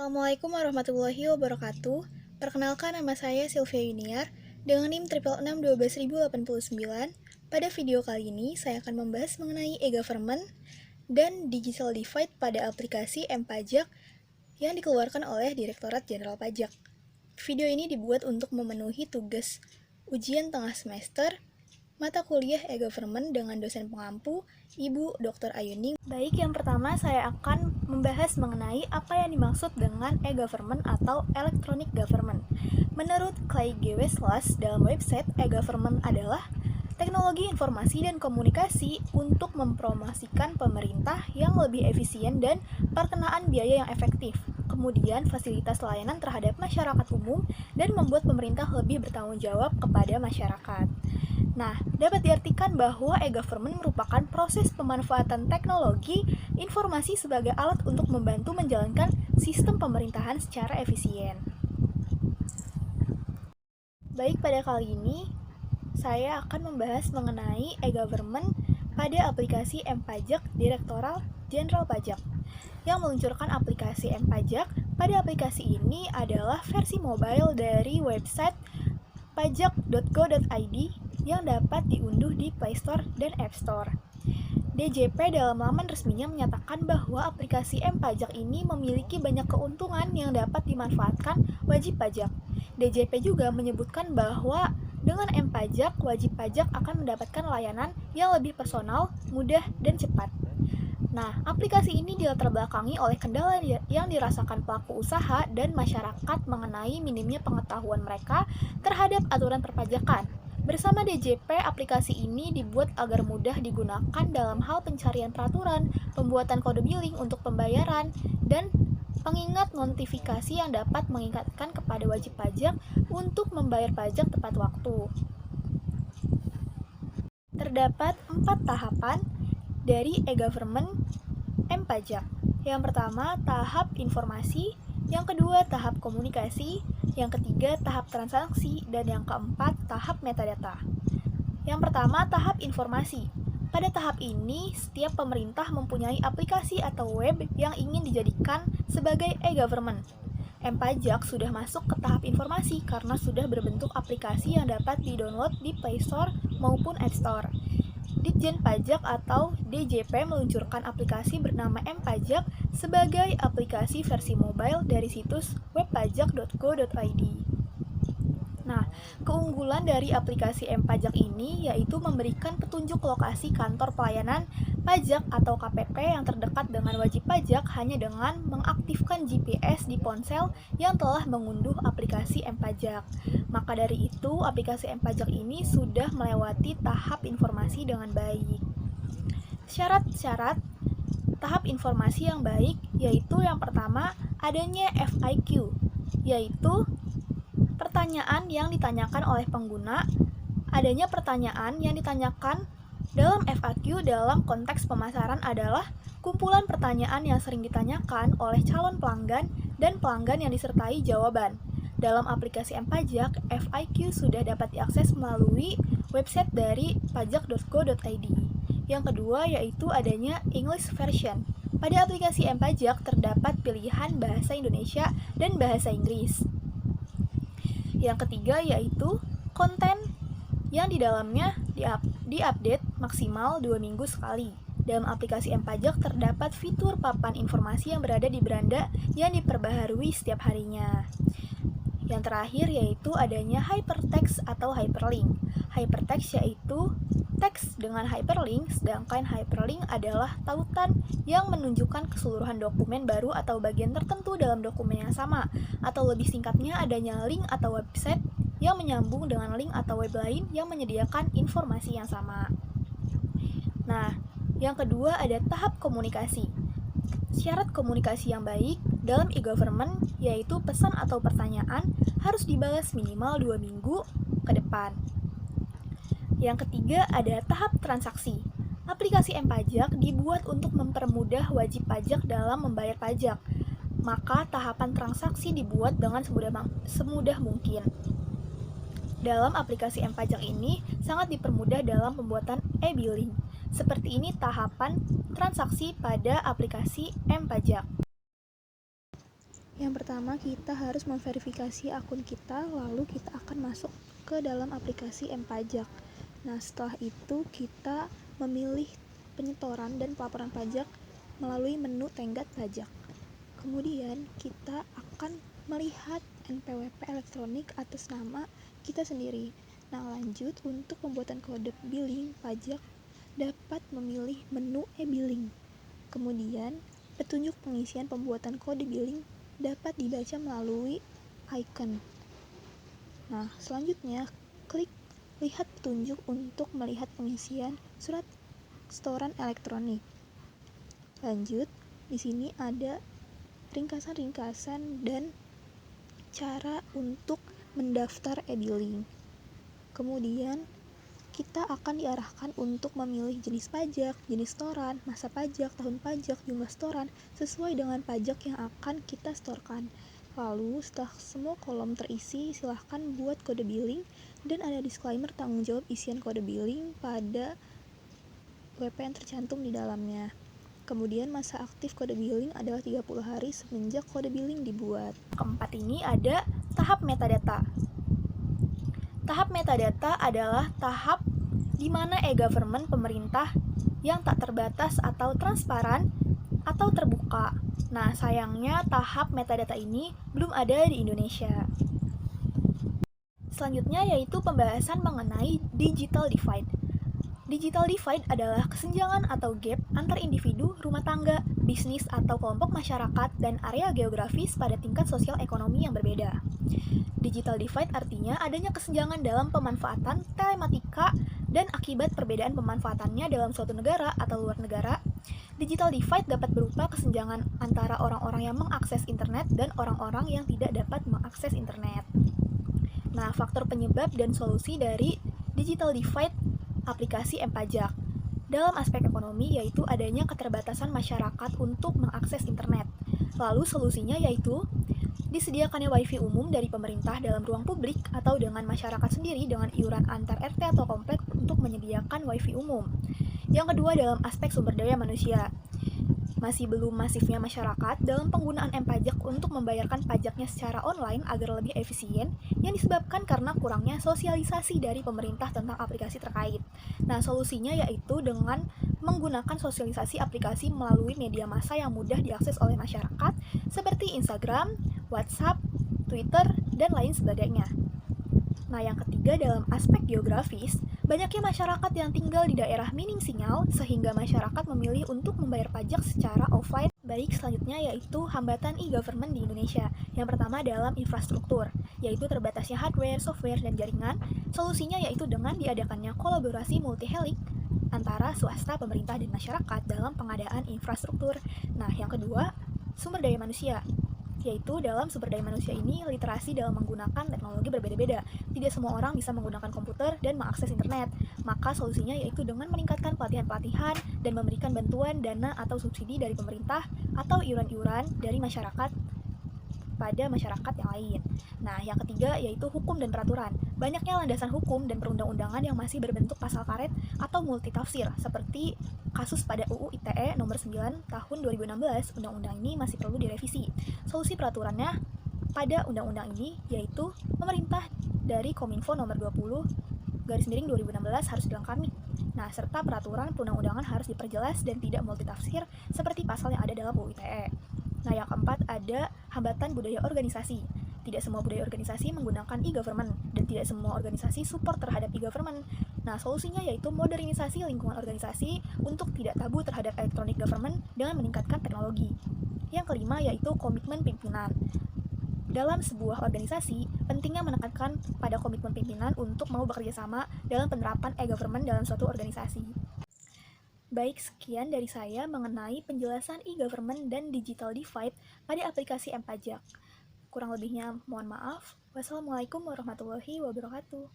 Assalamualaikum warahmatullahi wabarakatuh. Perkenalkan, nama saya Sylvia Yuniar dengan NIM 666 12089. Pada video kali ini, saya akan membahas mengenai e-government dan digital divide pada aplikasi M-Pajak yang dikeluarkan oleh Direktorat Jenderal Pajak. Video ini dibuat untuk memenuhi tugas ujian tengah semester mata kuliah e-government dengan dosen pengampu, Ibu Dr. Ayuning. Baik, yang pertama saya akan membahas mengenai apa yang dimaksud dengan e-government atau electronic government. Menurut Clay G. Weslas, dalam website, e-government adalah teknologi informasi dan komunikasi untuk mempromosikan pemerintah yang lebih efisien dan perkenaan biaya yang efektif, kemudian fasilitas layanan terhadap masyarakat umum, dan membuat pemerintah lebih bertanggung jawab kepada masyarakat. Nah, dapat diartikan bahwa e-government merupakan proses pemanfaatan teknologi informasi sebagai alat untuk membantu menjalankan sistem pemerintahan secara efisien. Baik, pada kali ini saya akan membahas mengenai e-government pada aplikasi M-Pajak Direktorat Jenderal Pajak. Yang meluncurkan aplikasi M-Pajak pada aplikasi ini adalah versi mobile dari website pajak.go.id yang dapat diunduh di Play Store dan App Store. DJP dalam laman resminya menyatakan bahwa aplikasi M-Pajak ini memiliki banyak keuntungan yang dapat dimanfaatkan wajib pajak. DJP juga menyebutkan bahwa dengan M-Pajak, wajib pajak akan mendapatkan layanan yang lebih personal, mudah, dan cepat. Nah, aplikasi ini dilatar belakangi oleh kendala yang dirasakan pelaku usaha dan masyarakat mengenai minimnya pengetahuan mereka terhadap aturan perpajakan. Bersama DJP, aplikasi ini dibuat agar mudah digunakan dalam hal pencarian peraturan, pembuatan kode billing untuk pembayaran, dan pengingat notifikasi yang dapat mengingatkan kepada wajib pajak untuk membayar pajak tepat waktu. Terdapat 4 tahapan dari e-government M-Pajak. Yang pertama, tahap informasi, yang kedua, tahap komunikasi, yang ketiga, tahap transaksi, dan yang keempat, tahap metadata. Yang pertama, tahap informasi. Pada tahap ini, setiap pemerintah mempunyai aplikasi atau web yang ingin dijadikan sebagai e-government. M-Pajak sudah masuk ke tahap informasi karena sudah berbentuk aplikasi yang dapat di-download di Play Store maupun App Store. Ditjen Pajak atau DJP meluncurkan aplikasi bernama M-Pajak sebagai aplikasi versi mobile dari situs webpajak.go.id. Nah, keunggulan dari aplikasi M-Pajak ini yaitu memberikan petunjuk lokasi kantor pelayanan pajak atau KPP yang terdekat dengan wajib pajak hanya dengan mengaktifkan GPS di ponsel yang telah mengunduh aplikasi M-Pajak. Maka dari itu, aplikasi M-Pajak ini sudah melewati tahap informasi dengan baik. Syarat-syarat tahap informasi yang baik yaitu yang pertama, adanya FAQ, yaitu pertanyaan yang ditanyakan oleh pengguna. Adanya pertanyaan yang ditanyakan dalam FAQ dalam konteks pemasaran adalah kumpulan pertanyaan yang sering ditanyakan oleh calon pelanggan dan pelanggan yang disertai jawaban. Dalam aplikasi M-Pajak, FAQ sudah dapat diakses melalui website dari pajak.go.id. Yang kedua yaitu adanya English version. Pada aplikasi M-Pajak terdapat pilihan bahasa Indonesia dan bahasa Inggris. Yang ketiga yaitu konten yang di dalamnya diupdate maksimal 2 minggu sekali. Dalam aplikasi M-Pajak terdapat fitur papan informasi yang berada di beranda yang diperbaharui setiap harinya. Yang terakhir yaitu adanya hypertext atau hyperlink. Hypertext yaitu teks dengan hyperlink, sedangkan hyperlink adalah tautan yang menunjukkan keseluruhan dokumen baru atau bagian tertentu dalam dokumen yang sama, atau lebih singkatnya adanya link atau website yang menyambung dengan link atau web lain yang menyediakan informasi yang sama. Nah, yang kedua ada tahap komunikasi. Syarat komunikasi yang baik dalam e-government yaitu pesan atau pertanyaan harus dibalas minimal 2 minggu ke depan. Yang ketiga ada tahap transaksi. Aplikasi M-Pajak dibuat untuk mempermudah wajib pajak dalam membayar pajak. Maka tahapan transaksi dibuat dengan semudah mungkin. Dalam aplikasi M-Pajak ini sangat dipermudah dalam pembuatan e-billing. Seperti ini tahapan transaksi pada aplikasi M-Pajak. Yang pertama, kita harus memverifikasi akun kita, lalu kita akan masuk ke dalam aplikasi M-Pajak. Nah, setelah itu kita memilih penyetoran dan pelaporan pajak melalui menu tenggat pajak. Kemudian, kita akan melihat NPWP elektronik atas nama kita sendiri. Nah, lanjut, untuk pembuatan kode billing pajak dapat memilih menu e-billing. Kemudian, petunjuk pengisian pembuatan kode billing dapat dibaca melalui icon. Nah, selanjutnya, klik lihat petunjuk untuk melihat pengisian surat setoran elektronik. Lanjut, di sini ada ringkasan-ringkasan dan cara untuk mendaftar e-billing. Kemudian, kita akan diarahkan untuk memilih jenis pajak, jenis setoran, masa pajak, tahun pajak, jumlah setoran, sesuai dengan pajak yang akan kita setorkan. Lalu, setelah semua kolom terisi, silahkan buat kode billing dan ada disclaimer tanggung jawab isian kode billing pada WP yang tercantum di dalamnya. Kemudian masa aktif kode billing adalah 30 hari semenjak kode billing dibuat. Keempat ini ada tahap metadata. Tahap metadata adalah tahap di mana e-government pemerintah yang tak terbatas atau transparan atau terbuka. Nah, sayangnya tahap metadata ini belum ada di Indonesia. Selanjutnya yaitu pembahasan mengenai digital divide. Digital divide adalah kesenjangan atau gap antar individu, rumah tangga, bisnis atau kelompok masyarakat dan area geografis pada tingkat sosial ekonomi yang berbeda. Digital divide artinya adanya kesenjangan dalam pemanfaatan telematika dan akibat perbedaan pemanfaatannya dalam suatu negara atau luar negara. Digital divide dapat berupa kesenjangan antara orang-orang yang mengakses internet dan orang-orang yang tidak dapat mengakses internet. Nah, faktor penyebab dan solusi dari digital divide aplikasi M-Pajak dalam aspek ekonomi yaitu adanya keterbatasan masyarakat untuk mengakses internet. Lalu solusinya yaitu disediakannya wifi umum dari pemerintah dalam ruang publik atau dengan masyarakat sendiri dengan iuran antar RT atau komplek untuk menyediakan wifi umum. Yang kedua dalam aspek sumber daya manusia. Masih belum masifnya masyarakat dalam penggunaan M-Pajak untuk membayarkan pajaknya secara online agar lebih efisien yang disebabkan karena kurangnya sosialisasi dari pemerintah tentang aplikasi terkait. Nah, solusinya yaitu dengan menggunakan sosialisasi aplikasi melalui media massa yang mudah diakses oleh masyarakat seperti Instagram, WhatsApp, Twitter, dan lain sebagainya. Nah, yang ketiga dalam aspek geografis, banyaknya masyarakat yang tinggal di daerah minim sinyal sehingga masyarakat memilih untuk membayar pajak secara offline. Baik, selanjutnya yaitu hambatan e-government di Indonesia. Yang pertama dalam infrastruktur, yaitu terbatasnya hardware, software, dan jaringan. Solusinya yaitu dengan diadakannya kolaborasi multi-helix antara swasta, pemerintah, dan masyarakat dalam pengadaan infrastruktur. Nah, yang kedua, sumber daya manusia, yaitu dalam sumber daya manusia ini literasi dalam menggunakan teknologi berbeda-beda. Tidak semua orang bisa menggunakan komputer dan mengakses internet. Maka solusinya yaitu dengan meningkatkan pelatihan-pelatihan dan memberikan bantuan dana atau subsidi dari pemerintah atau iuran-iuran dari masyarakat pada masyarakat yang lain. Nah, yang ketiga yaitu hukum dan peraturan. Banyaknya landasan hukum dan perundang-undangan yang masih berbentuk pasal karet atau multitafsir, seperti kasus pada UU ITE nomor 9 tahun 2016. Undang-undang ini masih perlu direvisi. Solusi peraturannya pada undang-undang ini yaitu pemerintah dari Kominfo nomor 20/2016 harus dilengkapi. Nah, serta peraturan perundang-undangan harus diperjelas dan tidak multitafsir seperti pasal yang ada dalam UU ITE. Nah, yang keempat ada hambatan budaya organisasi. Tidak semua budaya organisasi menggunakan e-government dan tidak semua organisasi support terhadap e-government. Nah, solusinya yaitu modernisasi lingkungan organisasi untuk tidak tabu terhadap electronic government dengan meningkatkan teknologi. Yang kelima yaitu komitmen pimpinan. Dalam sebuah organisasi, pentingnya menekankan pada komitmen pimpinan untuk mau bekerja sama dalam penerapan e-government dalam suatu organisasi. Baik, sekian dari saya mengenai penjelasan e-government dan digital divide pada aplikasi M-Pajak. Kurang lebihnya mohon maaf. Wassalamualaikum warahmatullahi wabarakatuh.